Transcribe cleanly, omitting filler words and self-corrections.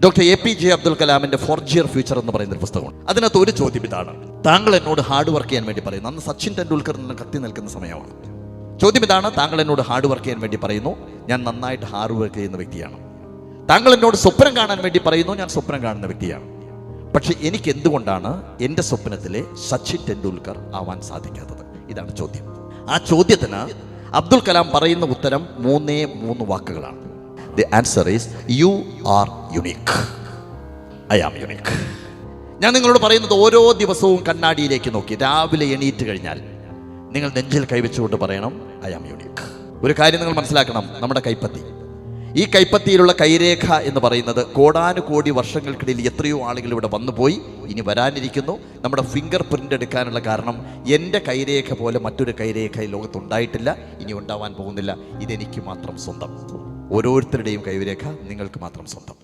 Doctor APJ Abdul കലാമിന്റെ ഫോർജിയർ future എന്ന് പറയുന്ന ഒരു പുസ്തകമാണ്. അതിനകത്ത് ഒരു ചോദ്യം ഇതാണ്: താങ്കൾ എന്നോട് ഹാർഡ് വർക്ക് ചെയ്യാൻ വേണ്ടി പറയുന്നു. അന്ന് സച്ചിൻ ടെണ്ടുൽക്കർ നിന്ന് കത്തി നിൽക്കുന്ന സമയമാണ്. ചോദ്യം ഇതാണ്: താങ്കൾ എന്നോട് ഹാർഡ് വർക്ക് ചെയ്യാൻ വേണ്ടി പറയുന്നു, ഞാൻ നന്നായിട്ട് ഹാർഡ് വർക്ക് ചെയ്യുന്ന വ്യക്തിയാണ്. താങ്കൾ എന്നോട് സ്വപ്നം കാണാൻ വേണ്ടി പറയുന്നു, ഞാൻ സ്വപ്നം കാണുന്ന വ്യക്തിയാണ്. പക്ഷെ എനിക്ക് എന്തുകൊണ്ടാണ് എൻ്റെ സ്വപ്നത്തിലെ സച്ചിൻ ടെണ്ടുൽക്കർ ആവാൻ സാധിക്കാത്തത്? ഇതാണ് ചോദ്യം. ആ ചോദ്യത്തിന് അബ്ദുൽ കലാം പറയുന്ന ഉത്തരം 3 വാക്കുകളാണ്. The answer is you are unique. I am unique. ഞാൻ നിങ്ങളോട് പറയുന്നത്, ഓരോ ദിവസവും കണ്ണാടിയിലേക്ക് നോക്കി രാവിലെ എണീറ്റ് കഴിഞ്ഞാൽ നിങ്ങൾ നെഞ്ചിൽ കൈവച്ചുകൊണ്ട് പറയണം, ഐ ആം യുണീക്ക്. ഒരു കാര്യം നിങ്ങൾ മനസ്സിലാക്കണം, നമ്മുടെ കൈപ്പത്തി, ഈ കൈപ്പത്തിയിലുള്ള കൈരേഖ എന്ന് പറയുന്നത് കോടാനുകോടി വർഷങ്ങൾക്കിടയിൽ എത്രയോ ആളുകൾ ഇവിടെ വന്നുപോയി, ഇനി വരാനിരിക്കുന്നു. നമ്മുടെ ഫിംഗർ പ്രിൻ്റ് എടുക്കാനുള്ള കാരണം എൻ്റെ കൈരേഖ പോലെ മറ്റൊരു കൈരേഖ ഈ ലോകത്തുണ്ടായിട്ടില്ല, ഇനി ഉണ്ടാവാൻ പോകുന്നില്ല. ഇതെനിക്ക് മാത്രം സ്വന്തം. ഓരോരുത്തരുടെയും കൈരേഖ നിങ്ങൾക്ക് മാത്രം സ്വന്തം.